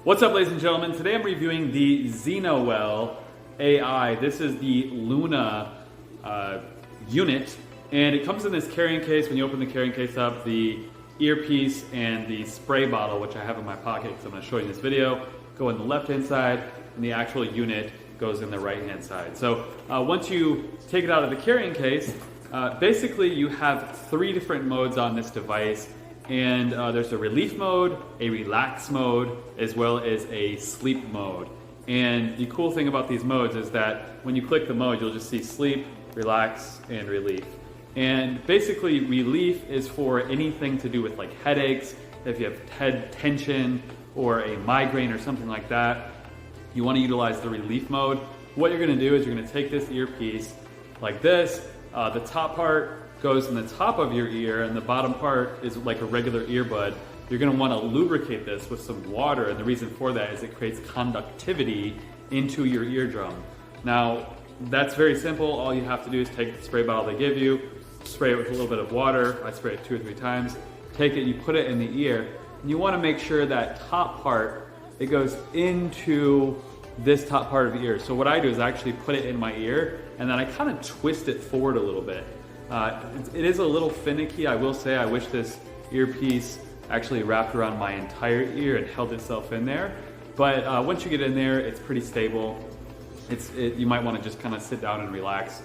What's up, ladies and gentlemen? Today I'm reviewing the ZenoWell AI. This is the Luna unit, and it comes in this carrying case. When you open the carrying case up, the earpiece and the spray bottle, which I have in my pocket because I'm going to show you in this video, go in the left-hand side, and the actual unit goes in the right-hand side. So once you take it out of the carrying case, basically you have 3 different modes on this device. And there's a relief mode, a relax mode, as well as a sleep mode. And the cool thing about these modes is that when you click the mode, you'll just see sleep, relax, and relief. And basically, relief is for anything to do with like headaches, if you have head tension or a migraine or something like that, you want to utilize the relief mode. What you're going to do is you're going to take this earpiece like this. The top part goes in the top of your ear, and the bottom part is like a regular earbud. You're going to want to lubricate this with some water, and the reason for that is it creates conductivity into your eardrum. Now, that's very simple. All you have to do is take the spray bottle they give you, spray it with a little bit of water. I spray it 2 or 3 times. Take it, you put it in the ear, and you want to make sure that top part, it goes into this top part of the ear. So what I do is I actually put it in my ear, and then I kind of twist it forward a little bit. It is a little finicky, I will say. I wish this earpiece actually wrapped around my entire ear and held itself in there. But once you get in there, it's pretty stable. You might want to just kind of sit down and relax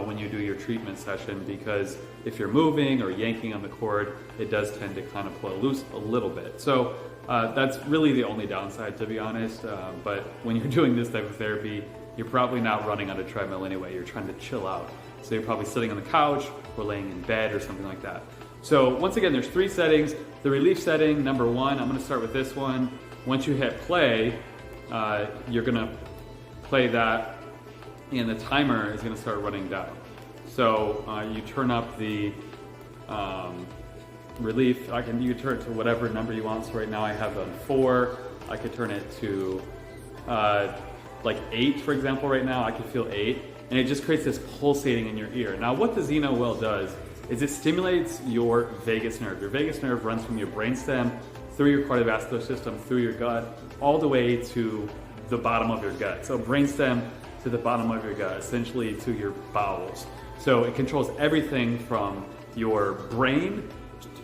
when you do your treatment session, because if you're moving or yanking on the cord, it does tend to kind of pull loose a little bit. So that's really the only downside, to be honest. But when you're doing this type of therapy, you're probably not running on a treadmill anyway. You're trying to chill out. So you're probably sitting on the couch or laying in bed or something like that. So once again, there's 3 settings. The relief setting, number 1, I'm going to start with this one. Once you hit play, you're going to play that, and the timer is going to start running down. So you turn up the relief. You can turn it to whatever number you want. So right now I have a 4. I could turn it to like 8, for example. Right now I can feel 8. And it just creates this pulsating in your ear. Now, what the ZenoWell does is it stimulates your vagus nerve. Your vagus nerve runs from your brainstem through your cardiovascular system, through your gut, all the way to the bottom of your gut. So brainstem to the bottom of your gut, essentially to your bowels. So it controls everything from your brain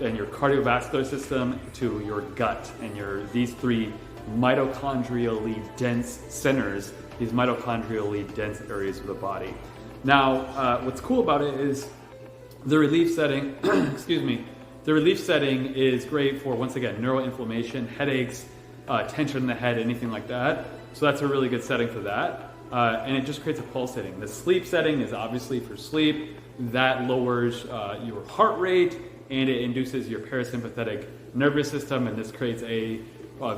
and your cardiovascular system to your gut and these 3 mitochondrially dense centers, these mitochondrially dense areas of the body. Now, what's cool about it is the relief setting, excuse me, the relief setting is great for, once again, neuroinflammation, headaches, tension in the head, anything like that. So that's a really good setting for that. And it just creates a pulsating. The sleep setting is obviously for sleep. That lowers your heart rate, and it induces your parasympathetic nervous system, and this creates a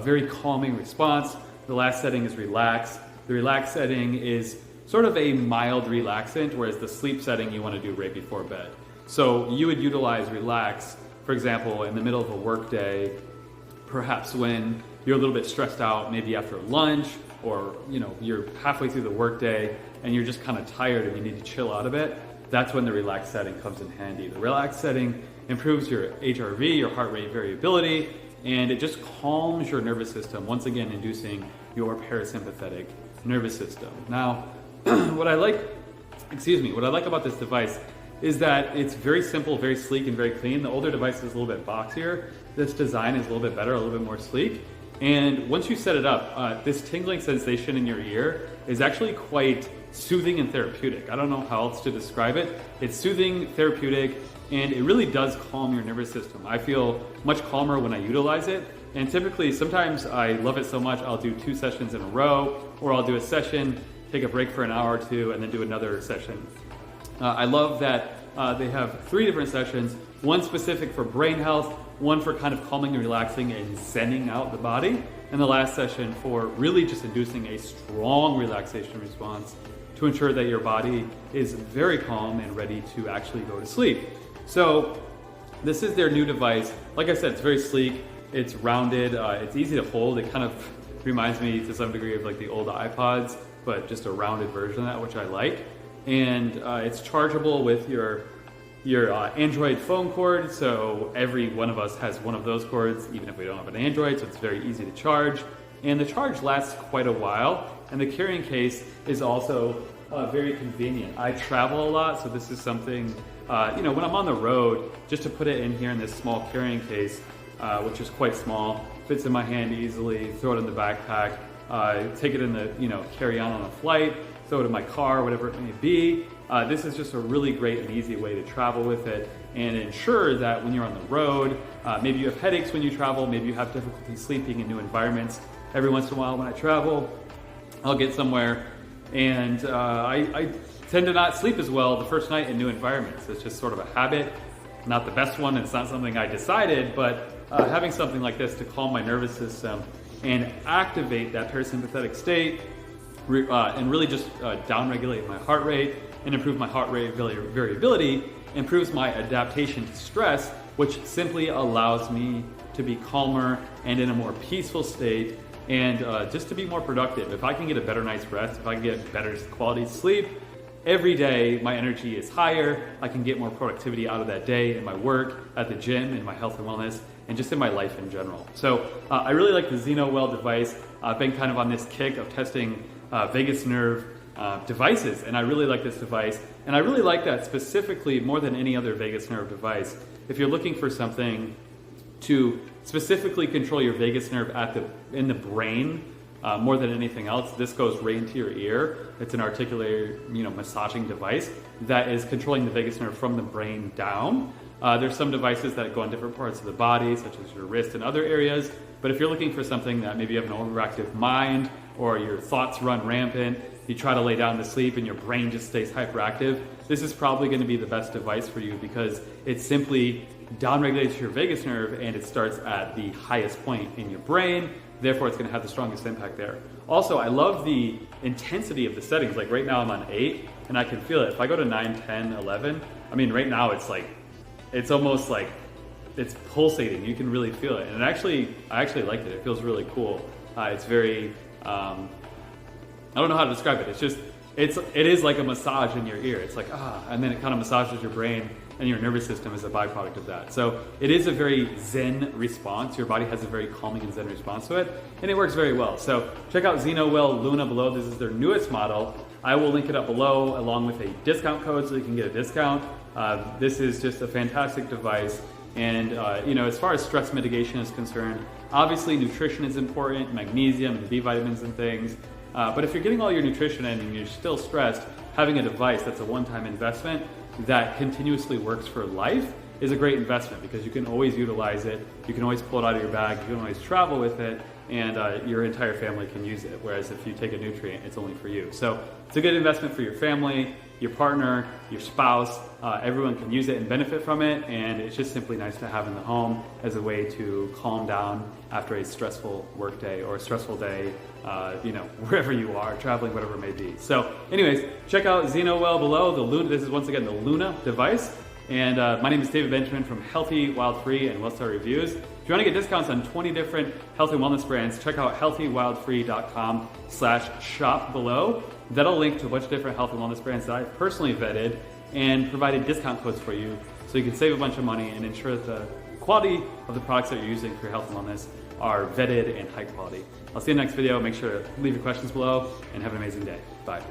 very calming response. The last setting is relax. The relax setting is sort of a mild relaxant, whereas the sleep setting you want to do right before bed. So you would utilize relax, for example, in the middle of a work day, perhaps when you're a little bit stressed out, maybe after lunch, or you're halfway through the work day and you're just kind of tired and you need to chill out a bit. That's when the relax setting comes in handy. The relax setting improves your HRV, your heart rate variability, and it just calms your nervous system, once again inducing your parasympathetic nervous system. Now, what I like about this device is that it's very simple, very sleek, and very clean. The older device is a little bit boxier. This design is a little bit better, a little bit more sleek. And once you set it up, this tingling sensation in your ear is actually quite soothing and therapeutic. I don't know how else to describe it. It's soothing, therapeutic, and it really does calm your nervous system. I feel much calmer when I utilize it. And typically, sometimes I love it so much, I'll do 2 sessions in a row, or I'll do a session, take a break for an hour or 2, and then do another session. I love that they have 3 different sessions, one specific for brain health, one for kind of calming and relaxing and zenning out the body, and the last session for really just inducing a strong relaxation response to ensure that your body is very calm and ready to actually go to sleep. So this is their new device. Like I said, it's very sleek, it's rounded, it's easy to hold. It kind of reminds me to some degree of like the old iPods, but just a rounded version of that, which I like. And it's chargeable with your Android phone cord, so every one of us has one of those cords, even if we don't have an Android, so it's very easy to charge. and the charge lasts quite a while, and the carrying case is also very convenient. I travel a lot, so this is something, you know, when I'm on the road, just to put it in here in this small carrying case, which is quite small, fits in my hand easily, throw it in the backpack, take it in the, you know, carry on a flight, throw it in my car, whatever it may be. This is just a really great and easy way to travel with it and ensure that when you're on the road, maybe you have headaches when you travel, maybe you have difficulty sleeping in new environments. Every once in a while when I travel, I'll get somewhere and I tend to not sleep as well the first night in new environments. It's just sort of a habit, not the best one. It's not something I decided, but having something like this to calm my nervous system and activate that parasympathetic state and really just downregulate my heart rate and improve my heart rate variability, improves my adaptation to stress, which simply allows me to be calmer and in a more peaceful state and just to be more productive. If I can get a better night's rest, if I can get better quality sleep, every day my energy is higher, I can get more productivity out of that day in my work, at the gym, in my health and wellness, and just in my life in general. So I really like the ZenoWell device. I've been kind of on this kick of testing vagus nerve devices, and I really like this device, and I really like that specifically more than any other vagus nerve device. If you're looking for something to specifically control your vagus nerve in the brain more than anything else, this goes right into your ear. It's an articulated, you know, massaging device that is controlling the vagus nerve from the brain down. There's some devices that go on different parts of the body, such as your wrist and other areas. But if you're looking for something that maybe you have an overactive mind or your thoughts run rampant, you try to lay down to sleep and your brain just stays hyperactive, this is probably going to be the best device for you because it simply downregulates your vagus nerve and it starts at the highest point in your brain. Therefore, it's going to have the strongest impact there. Also, I love the intensity of the settings. Like right now I'm on 8 and I can feel it. If I go to 9, 10, 11, I mean right now it's like, it's almost like it's pulsating. You can really feel it. And I actually liked it. It feels really cool. It's very, I don't know how to describe it. It's just, it is like a massage in your ear. It's like, and then it kind of massages your brain and your nervous system is a byproduct of that. So it is a very zen response. Your body has a very calming and zen response to it, and it works very well. So check out ZenoWell Luna below. This is their newest model. I will link it up below along with a discount code so you can get a discount. This is just a fantastic device. And you know, as far as stress mitigation is concerned, obviously nutrition is important, magnesium and B vitamins and things. But if you're getting all your nutrition in and you're still stressed, having a device that's a one-time investment that continuously works for life is a great investment because you can always utilize it, you can always pull it out of your bag, you can always travel with it, and your entire family can use it. Whereas if you take a nutrient, it's only for you. So it's a good investment for your family, your partner, your spouse. Everyone can use it and benefit from it, and it's just simply nice to have in the home as a way to calm down after a stressful work day or a stressful day, you know, wherever you are, traveling, whatever it may be. So anyways, check out ZenoWell below, the Luna. This is once again the Luna device. And my name is David Benjamin from Healthy, Wild Free, and Wellstar Reviews. If you want to get discounts on 20 different health and wellness brands, check out healthywildfree.com/shop below. That'll link to a bunch of different health and wellness brands that I've personally vetted and provided discount codes for you so you can save a bunch of money and ensure that the quality of the products that you're using for your health and wellness are vetted and high quality. I'll see you in the next video. Make sure to leave your questions below and have an amazing day. Bye.